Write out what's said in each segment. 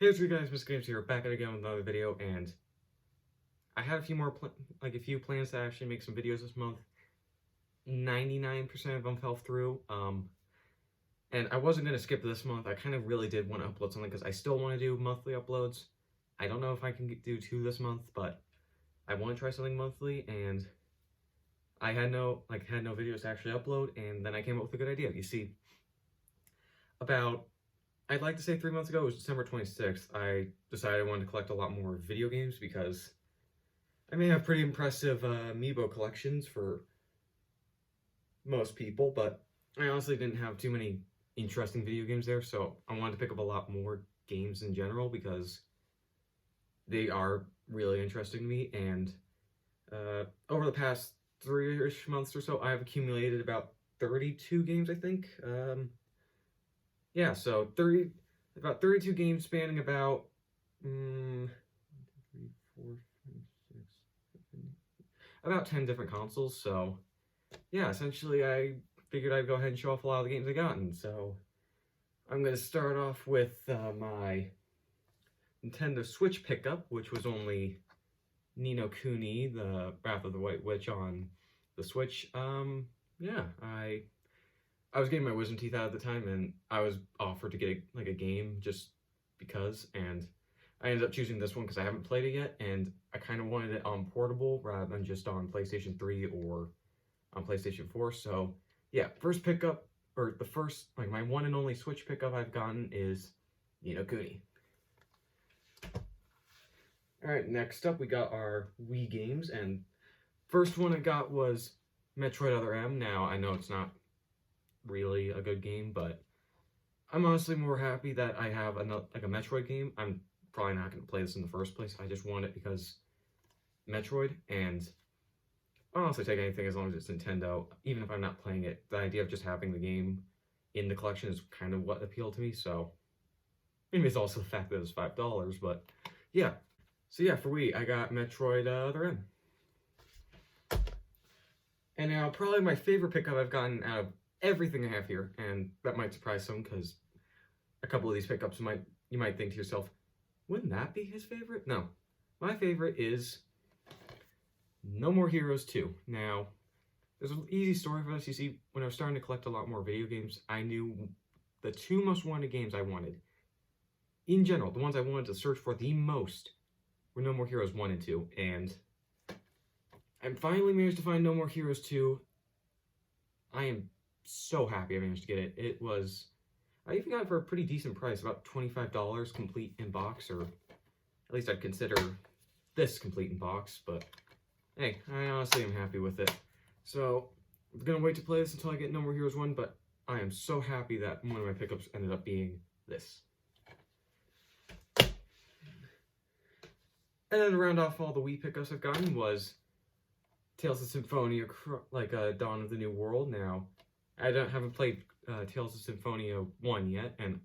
Hey, what's good, guys? Mr. Games here, back at again with another video, and I had a few more plans to actually make some videos this month. 99% of them fell through, and I wasn't gonna skip this month. I kind of really did want to upload something because I still want to do monthly uploads. I don't know if I can do 2 this month, but I want to try something monthly, and I had no videos to actually upload, and then I came up with a good idea. You see, I'd like to say 3 months ago, it was December 26th, I decided I wanted to collect a lot more video games because I may have pretty impressive amiibo collections for most people, but I honestly didn't have too many interesting video games there, so I wanted to pick up a lot more games in general because they are really interesting to me, and over the past 3-ish months or so, I've accumulated about 32 games, I think. Yeah, so about 32 games spanning about 3, 4, 5, 6, 7, about 10 different consoles. So yeah, essentially I figured I'd go ahead and show off a lot of the games I gotten. So I'm gonna start off with my Nintendo Switch pickup, which was only Ni no Kuni, the Wrath of the White Witch on the Switch. Yeah, I was getting my wisdom teeth out at the time, and I was offered to get a game just because, and I ended up choosing this one because I haven't played it yet, and I kind of wanted it on portable rather than just on PlayStation 3 or on PlayStation 4. So yeah, first pickup, or the first, my one and only Switch pickup I've gotten is Ni no Kuni. Alright, next up we got our Wii games, and first one I got was Metroid Other M. Now, I know it's not really a good game, but I'm honestly more happy that I have a Metroid game. I'm probably not going to play this in the first place. I just want it because Metroid, and I'll honestly take anything as long as it's Nintendo. Even if I'm not playing it, the idea of just having the game in the collection is kind of what appealed to me, so maybe it's also the fact that it's $5, but yeah. So yeah, for Wii, I got Metroid Other M. And now, probably my favorite pickup I've gotten out of everything I have here, and that might surprise some because a couple of these pickups you might think to yourself, wouldn't that be his favorite? No, my favorite is No More Heroes 2. Now, there's an easy story for this. You see, when I was starting to collect a lot more video games, I knew the 2 most wanted games I wanted, in general, the ones I wanted to search for the most, were No More Heroes 1 and 2, and I finally managed to find No More Heroes 2. I am so happy I managed to get it. I even got it for a pretty decent price, about $25 complete in box, or at least I'd consider this complete in box, but hey, I honestly am happy with it. So, I'm gonna wait to play this until I get No More Heroes 1, but I am so happy that one of my pickups ended up being this. And then to round off all the Wii pickups I've gotten was Tales of Symphonia, Dawn of the New World. Now, I haven't played Tales of Symphonia 1 yet, and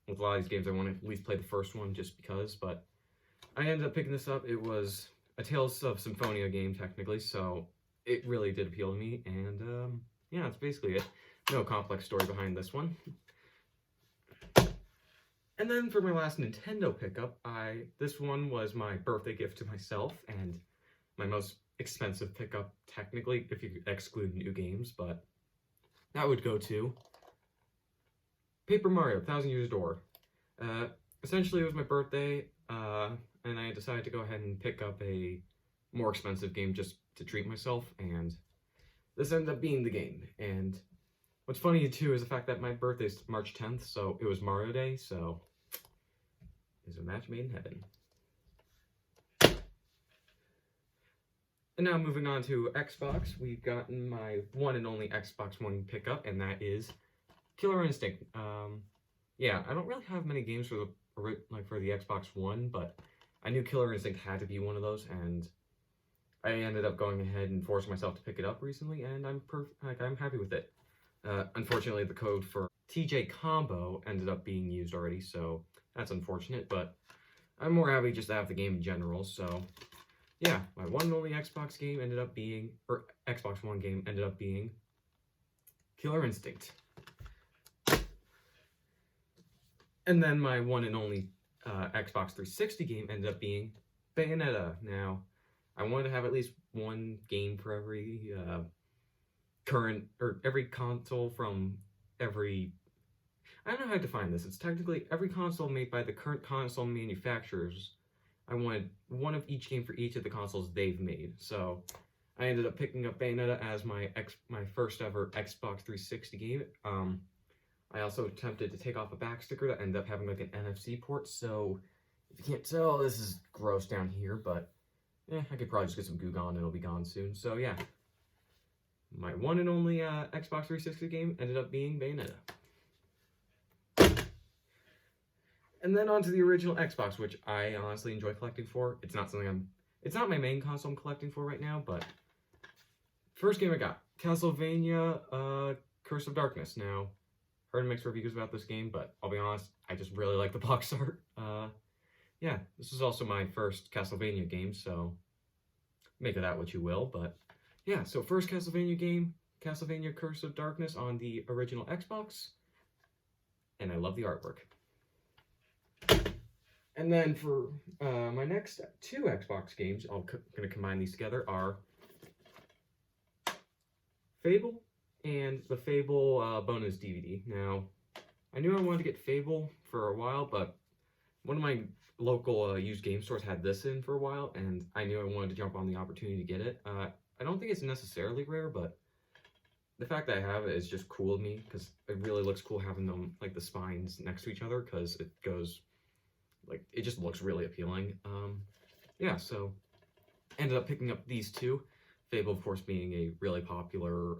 with a lot of these games I want to at least play the first one just because, but I ended up picking this up. It was a Tales of Symphonia game, technically, so it really did appeal to me, and yeah, that's basically it. No complex story behind this one. And then for my last Nintendo pickup, this one was my birthday gift to myself, and my most expensive pickup, technically, if you exclude new games, but that would go to Paper Mario: Thousand Years Door. Essentially, it was my birthday, and I decided to go ahead and pick up a more expensive game just to treat myself, and this ended up being the game. And what's funny, too, is the fact that my birthday's March 10th, so it was Mario Day, so it's a match made in heaven. And now moving on to Xbox, we've gotten my one and only Xbox One pickup, and that is Killer Instinct. Yeah, I don't really have many games for the Xbox One, but I knew Killer Instinct had to be one of those, and I ended up going ahead and forcing myself to pick it up recently, and I'm happy with it. Unfortunately, the code for TJ Combo ended up being used already, so that's unfortunate, but I'm more happy just to have the game in general, so yeah, my one and only Xbox game ended up being, or Xbox One game ended up being Killer Instinct. And then my one and only Xbox 360 game ended up being Bayonetta. Now, I wanted to have at least one game for every current, or every console from every, I don't know how to define this. It's technically every console made by the current console manufacturers. I wanted one of each game for each of the consoles they've made. So I ended up picking up Bayonetta as my first ever Xbox 360 game. I also attempted to take off a back sticker that ended up having like an NFC port. So if you can't tell, this is gross down here, but I could probably just get some goo gone and it'll be gone soon. So yeah, my one and only Xbox 360 game ended up being Bayonetta. And then onto the original Xbox, which I honestly enjoy collecting for. It's not my main console I'm collecting for right now, but first game I got, Castlevania Curse of Darkness. Now, heard mixed reviews about this game, but I'll be honest, I just really like the box art. Yeah, this is also my first Castlevania game, so make of that what you will, but yeah, so first Castlevania game, Castlevania Curse of Darkness on the original Xbox, and I love the artwork. And then for my next two Xbox games, I'm going to combine these together, are Fable and the Fable bonus DVD. Now, I knew I wanted to get Fable for a while, but one of my local used game stores had this in for a while, and I knew I wanted to jump on the opportunity to get it. I don't think it's necessarily rare, but the fact that I have it is just cool to me, because it really looks cool having them, like, the spines next to each other, because it goes, like, it just looks really appealing. Yeah, so ended up picking up these two. Fable, of course, being a really popular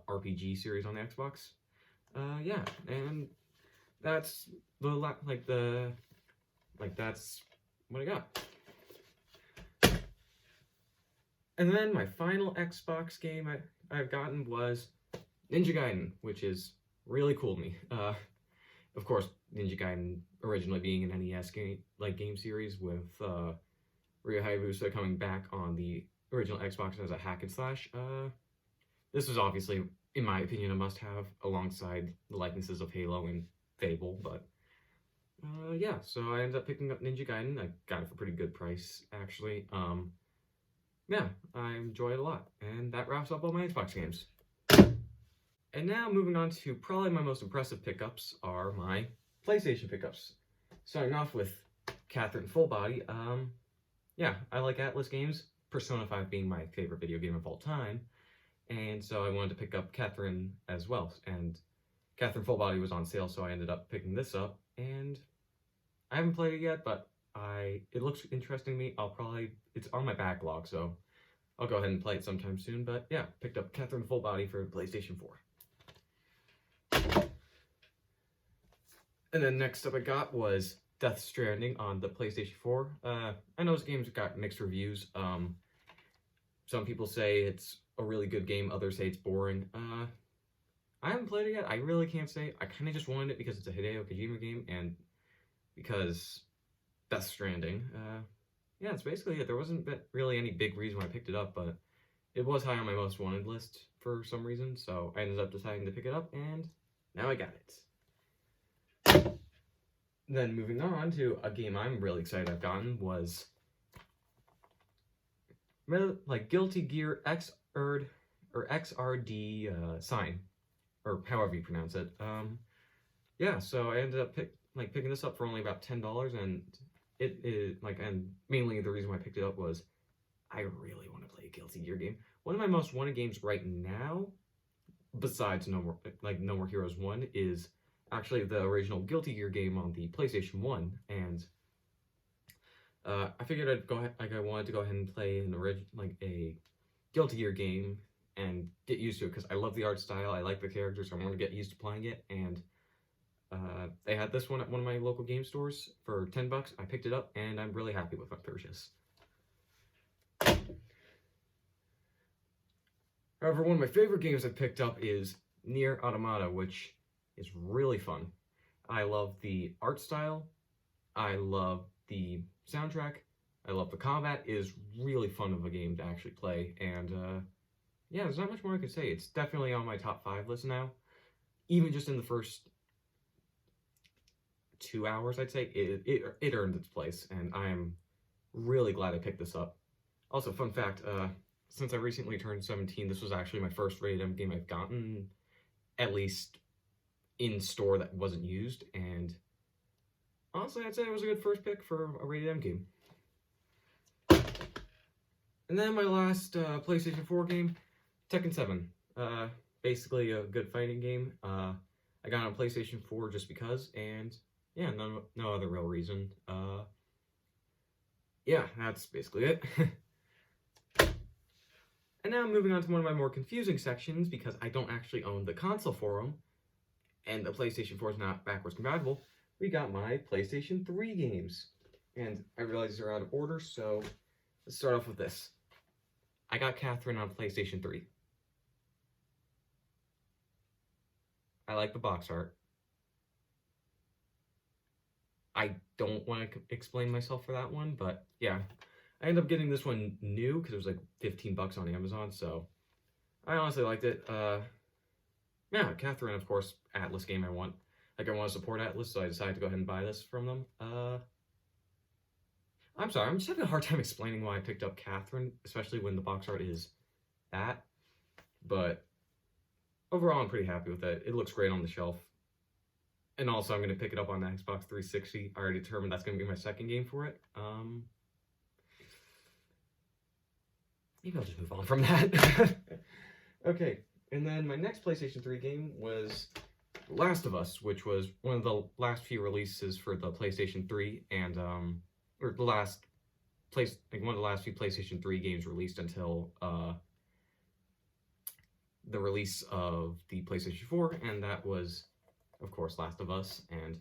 RPG series on the Xbox. Yeah, and that's that's what I got. And then my final Xbox game I've gotten was Ninja Gaiden, which is really cool to me. Of course, Ninja Gaiden originally being an NES game series with Ryo Hayabusa coming back on the original Xbox as a hack and slash. This was obviously, in my opinion, a must-have alongside the likenesses of Halo and Fable, but yeah, so I ended up picking up Ninja Gaiden. I got it for a pretty good price, actually. Yeah, I enjoy it a lot, and that wraps up all my Xbox games. And now, moving on to probably my most impressive pickups are my PlayStation pickups. Starting off with Catherine Fullbody. Yeah, I like Atlas games, Persona 5 being my favorite video game of all time, and so I wanted to pick up Catherine as well, and Catherine Fullbody was on sale, so I ended up picking this up, and I haven't played it yet, but it looks interesting to me. It's on my backlog, so I'll go ahead and play it sometime soon, but yeah, picked up Catherine Fullbody for PlayStation 4. And then next up I got was Death Stranding on the PlayStation 4. I know this game's got mixed reviews. Some people say it's a really good game, others say it's boring. I haven't played it yet. I really can't say. I kind of just wanted it because it's a Hideo Kojima game, and because Death Stranding. Yeah, that's basically it. There wasn't really any big reason why I picked it up, but it was high on my most wanted list for some reason, so I ended up deciding to pick it up, and now I got it. Then moving on to a game I'm really excited I've gotten was Guilty Gear XRD Sign, or however you pronounce it. Yeah, so I ended up picking this up for only about $10, and it is and mainly the reason why I picked it up was I really want to play a Guilty Gear game. One of my most wanted games right now, besides No More Heroes 1, is actually the original Guilty Gear game on the PlayStation 1, and I figured I wanted to go ahead and play a Guilty Gear game and get used to it, because I love the art style, I like the characters, I want to get used to playing it, and they had this one at one of my local game stores for $10. I picked it up, and I'm really happy with my purchase. However, one of my favorite games I picked up is Nier Automata, which is really fun. I love the art style, I love the soundtrack, I love the combat. It is really fun of a game to actually play, and yeah, there's not much more I could say. It's definitely on my top 5 list now, even just in the first 2 hours, I'd say, it earned its place, and I'm really glad I picked this up. Also, fun fact, since I recently turned 17, this was actually my first Rated M game I've gotten, at least in store that wasn't used, and honestly, I'd say it was a good first pick for a Rated M game. And then my last PlayStation 4 game, Tekken 7. Basically a good fighting game. I got it on PlayStation 4 just because, and yeah, no other real reason. Yeah, that's basically it. And now moving on to one of my more confusing sections, because I don't actually own the console for them, and the PlayStation 4 is not backwards compatible, we got my PlayStation 3 games. And I realize they're out of order, so let's start off with this. I got Catherine on PlayStation 3. I like the box art. I don't want to explain myself for that one, but yeah. I ended up getting this one new because it was like 15 bucks on Amazon, so I honestly liked it. Yeah, Catherine, of course, Atlas game I want. Like, I want to support Atlas, so I decided to go ahead and buy this from them. I'm sorry, I'm just having a hard time explaining why I picked up Catherine, especially when the box art is that. But overall, I'm pretty happy with it. It looks great on the shelf. And also, I'm going to pick it up on the Xbox 360. I already determined that's going to be my second game for it. Maybe I'll just move on from that. Okay, and then my next PlayStation 3 game was Last of Us, which was one of the last few releases for the PlayStation 3, and or the last one of the last few PlayStation 3 games released until the release of the PlayStation 4, and that was, of course, Last of Us. And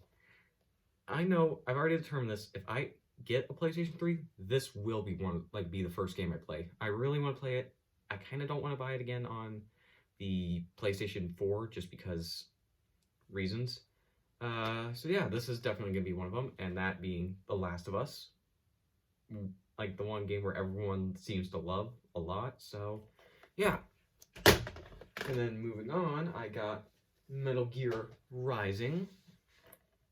I know I've already determined this. If I get a PlayStation 3, this will be be the first game I play. I really want to play it. I kind of don't want to buy it again on the PlayStation 4 just because reasons. So yeah, this is definitely going to be one of them, and that being The Last of Us. Like the one game where everyone seems to love a lot, so yeah. And then moving on, I got Metal Gear Rising.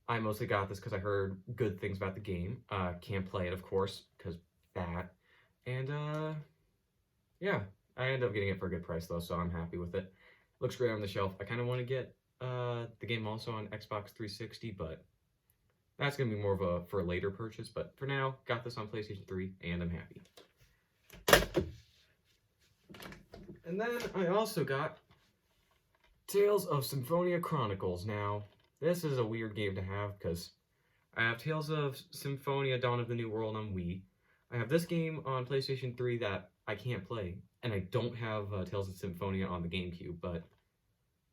I mostly got this because I heard good things about the game. Can't play it, of course, because that. And, yeah. I ended up getting it for a good price, though, so I'm happy with it. Looks great on the shelf. I kind of want to get the game also on Xbox 360, but that's going to be more of for a later purchase. But for now, got this on PlayStation 3, and I'm happy. And then I also got Tales of Symphonia Chronicles. Now, this is a weird game to have because I have Tales of Symphonia Dawn of the New World on Wii. I have this game on PlayStation 3 that I can't play, and I don't have Tales of Symphonia on the GameCube, but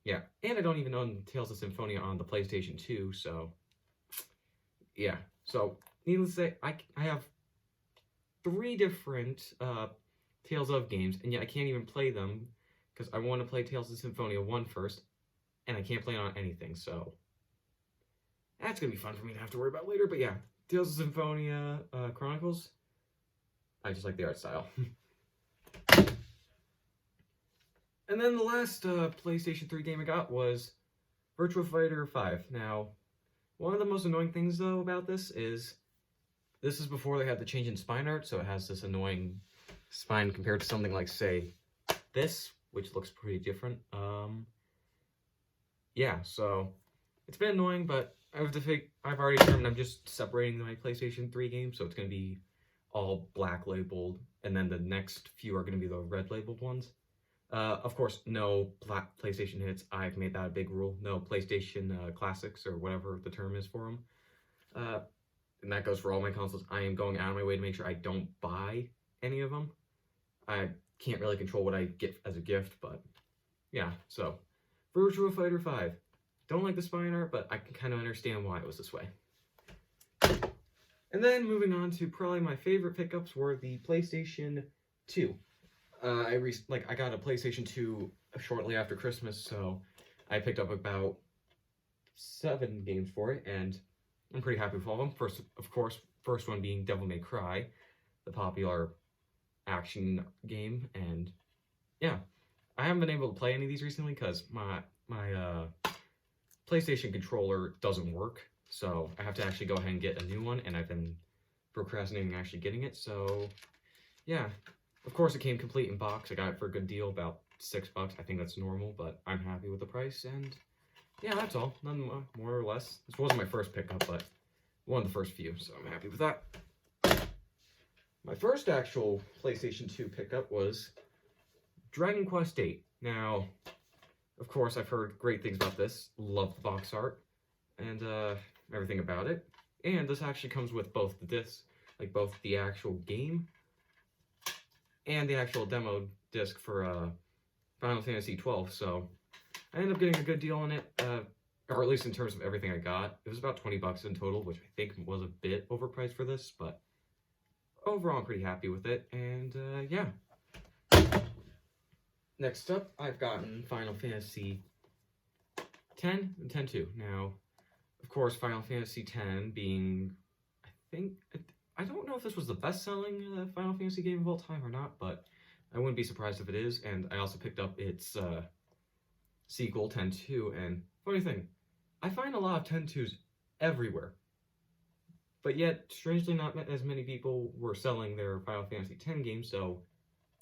yeah. And I don't even own Tales of Symphonia on the PlayStation 2, so yeah. So, needless to say, I have 3 different Tales of games, and yet I can't even play them because I want to play Tales of Symphonia 1 first, and I can't play it on anything, so that's going to be fun for me to have to worry about later. But yeah, Tales of Symphonia Chronicles, I just like the art style. And then the last PlayStation 3 game I got was Virtua Fighter 5. Now, one of the most annoying things, though, about this is before they had the change in spine art, so it has this annoying spine compared to something like, say, this, which looks pretty different. Yeah, so it's been annoying, but I've already determined I'm just separating my PlayStation 3 games, so it's going to be all black labeled, and then the next few are going to be the red labeled ones. Of course, no PlayStation hits. I've made that a big rule. No PlayStation Classics, or whatever the term is for them. And that goes for all my consoles. I am going out of my way to make sure I don't buy any of them. I can't really control what I get as a gift, but yeah, so Virtua Fighter 5. Don't like the spine art, but I can kind of understand why it was this way. And then moving on to probably my favorite pickups were the PlayStation 2. I got a PlayStation 2 shortly after Christmas, so I picked up about 7 games for it, and I'm pretty happy with all of them. First one being Devil May Cry, the popular action game, and yeah, I haven't been able to play any of these recently because my PlayStation controller doesn't work, so I have to actually go ahead and get a new one, and I've been procrastinating actually getting it, so yeah. Of course, it came complete in box. I got it for a good deal, about $6. I think that's normal, but I'm happy with the price, and yeah, that's all. None more or less. This wasn't my first pickup, but one of the first few, so I'm happy with that. My first actual PlayStation 2 pickup was Dragon Quest VIII. Now, of course, I've heard great things about this. Love the box art and everything about it. And this actually comes with both the discs, like both the actual game and the actual demo disc for Final Fantasy XII. So I ended up getting a good deal on it, or at least in terms of everything I got. It was about $20 in total, which I think was a bit overpriced for this, but overall I'm pretty happy with it. And yeah. Next up, I've gotten Final Fantasy X and X-2. Now, of course, Final Fantasy X being, I don't know if this was the best-selling Final Fantasy game of all time or not, but I wouldn't be surprised if it is. And I also picked up its sequel, X-2. And funny thing, I find a lot of X-2s everywhere, but yet, strangely, not as many people were selling their Final Fantasy X games, so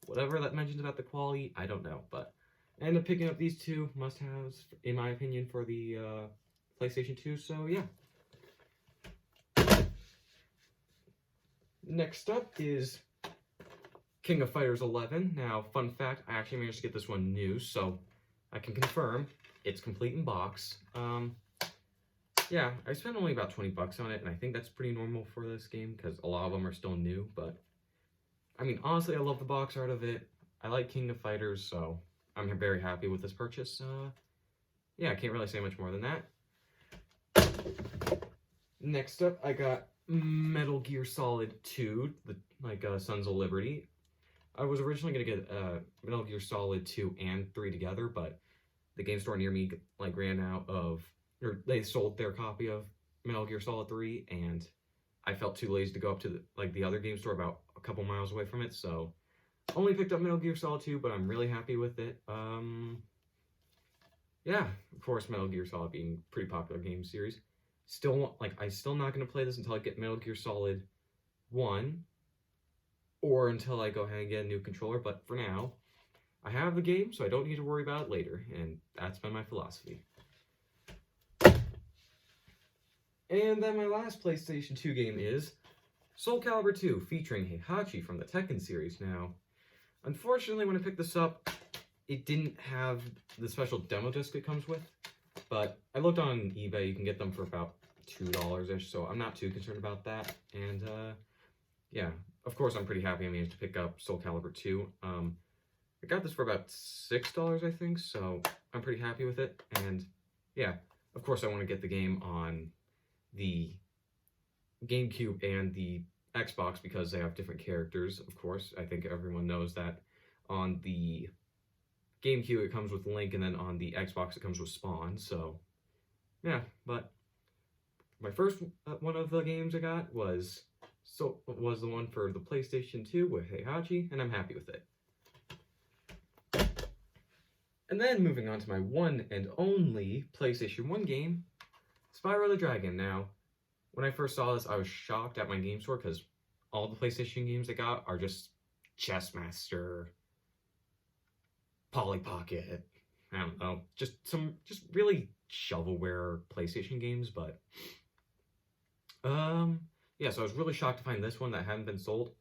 whatever that mentions about the quality, I don't know, but I ended up picking up these two must-haves, in my opinion, for the PlayStation 2, so yeah. Next up is King of Fighters 11. Now, fun fact, I actually managed to get this one new, so I can confirm it's complete in box. Yeah, I spent only about $20 on it, and I think that's pretty normal for this game, because a lot of them are still new, but I mean, honestly, I love the box art of it. I like King of Fighters, so I'm very happy with this purchase. Yeah, I can't really say much more than that. Next up, I got Metal Gear Solid 2, Sons of Liberty. I was originally going to get Metal Gear Solid 2 and 3 together, but the game store near me ran out of, or they sold their copy of Metal Gear Solid 3, and I felt too lazy to go up to the other game store about a couple miles away from it, so only picked up Metal Gear Solid 2, but I'm really happy with it. Yeah, of course, Metal Gear Solid being a pretty popular game series. I'm still not going to play this until I get Metal Gear Solid 1, or until I go ahead and get a new controller, but for now, I have the game, so I don't need to worry about it later, and that's been my philosophy. And then my last PlayStation 2 game is Soul Calibur 2, featuring Heihachi from the Tekken series. Now, unfortunately, when I picked this up, it didn't have the special demo disc it comes with, but I looked on eBay, you can get them for about $2-ish, so I'm not too concerned about that. And yeah, of course, I'm pretty happy I managed to pick up Soul Calibur 2. I got this for about $6, I think, so I'm pretty happy with it. And yeah, of course, I want to get the game on the GameCube and the Xbox because they have different characters, of course. I think everyone knows that on the GameCube it comes with Link, and then on the Xbox it comes with Spawn, so yeah. But my first one of the games I got was the one for the PlayStation 2 with Heihachi, and I'm happy with it. And then moving on to my one and only PlayStation 1 game, Spyro the Dragon. Now, when I first saw this, I was shocked at my game store because all the PlayStation games I got are just Chess Master, Polly Pocket, I don't know, just really shovelware PlayStation games, but yeah, so I was really shocked to find this one that hadn't been sold,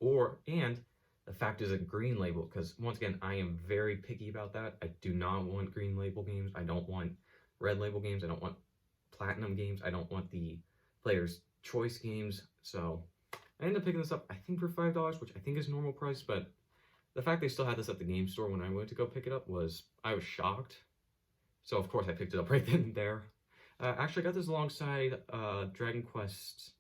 and the fact is a green label, because once again, I am very picky about that. I do not want green label games. I don't want red label games. I don't want platinum games. I don't want the player's choice games. So I ended up picking this up, I think, for $5, which I think is normal price, but the fact they still had this at the game store when I went to go pick it up I was shocked. So of course I picked it up right then and there. Actually, I got this alongside Dragon Quest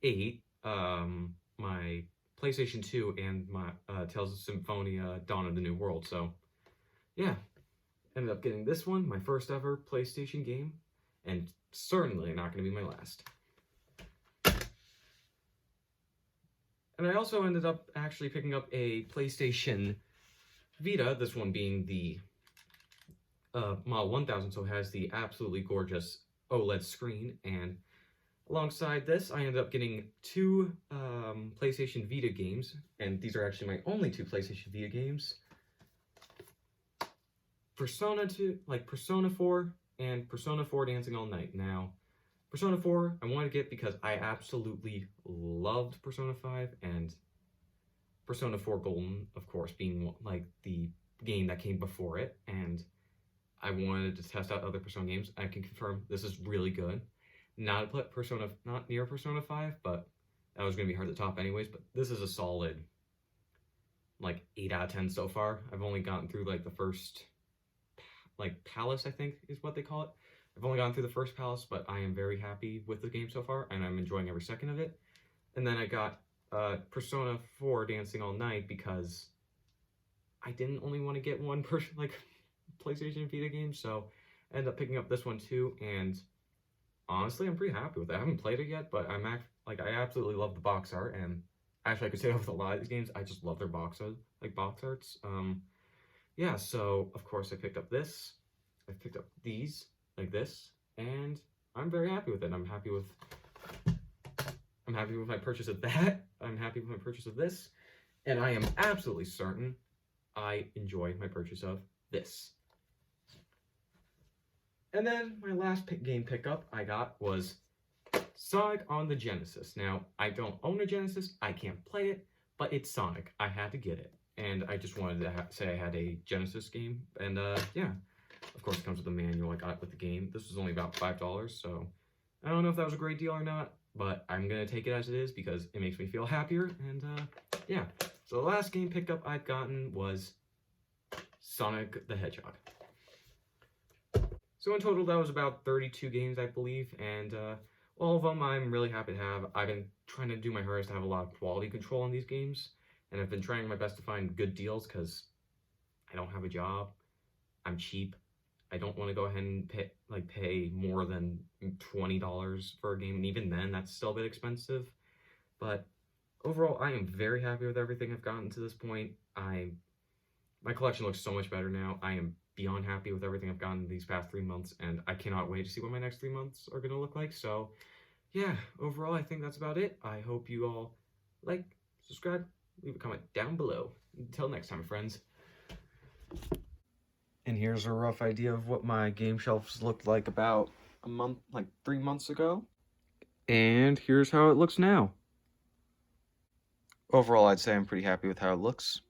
VIII, my PlayStation 2, and my Tales of Symphonia Dawn of the New World. So yeah, ended up getting this one, my first ever PlayStation game, and certainly not going to be my last. And I also ended up actually picking up a PlayStation Vita, this one being the Model 1000, so it has the absolutely gorgeous OLED screen, and Alongside this, I ended up getting two PlayStation Vita games, and these are actually my only two PlayStation Vita games. Persona 4 and Persona 4 Dancing All Night. Now, Persona 4 I wanted to get because I absolutely loved Persona 5, and Persona 4 Golden, of course, being like the game that came before it, and I wanted to test out other Persona games. I can confirm this is really good. Not near Persona 5, but that was going to be hard to top anyways, but this is a solid, like, 8 out of 10 so far. I've only gotten through, like, the first, like, palace, I think is what they call it. I've only gotten through the first palace, but I am very happy with the game so far, and I'm enjoying every second of it. And then I got Persona 4 Dancing All Night because I didn't only want to get one PlayStation Vita game, so I ended up picking up this one too, and honestly, I'm pretty happy with it. I haven't played it yet, but I absolutely love the box art, and actually I could say that with a lot of these games, I just love their box arts. Yeah, so of course I picked up this. I picked up these, like this, and I'm very happy with it. I'm happy with my purchase of that. I'm happy with my purchase of this, and I am absolutely certain I enjoy my purchase of this. And then my last game pickup I got was Sonic on the Genesis. Now, I don't own a Genesis, I can't play it, but it's Sonic. I had to get it. And I just wanted to say I had a Genesis game. And yeah, of course it comes with a manual. I got it with the game. This was only about $5, so I don't know if that was a great deal or not, but I'm going to take it as it is because it makes me feel happier. And yeah, so the last game pickup I've gotten was Sonic the Hedgehog. So in total, that was about 32 games, I believe, and all of them I'm really happy to have. I've been trying to do my hardest to have a lot of quality control on these games, and I've been trying my best to find good deals because I don't have a job, I'm cheap, I don't want to go ahead and pay more than $20 for a game, and even then, that's still a bit expensive. But overall, I am very happy with everything I've gotten to this point. My collection looks so much better now. I am beyond happy with everything I've gotten these past 3 months, and I cannot wait to see what my next 3 months are going to look like. So, yeah, overall, I think that's about it. I hope you all like, subscribe, leave a comment down below. Until next time, friends. And here's a rough idea of what my game shelves looked like about 3 months ago. And here's how it looks now. Overall, I'd say I'm pretty happy with how it looks.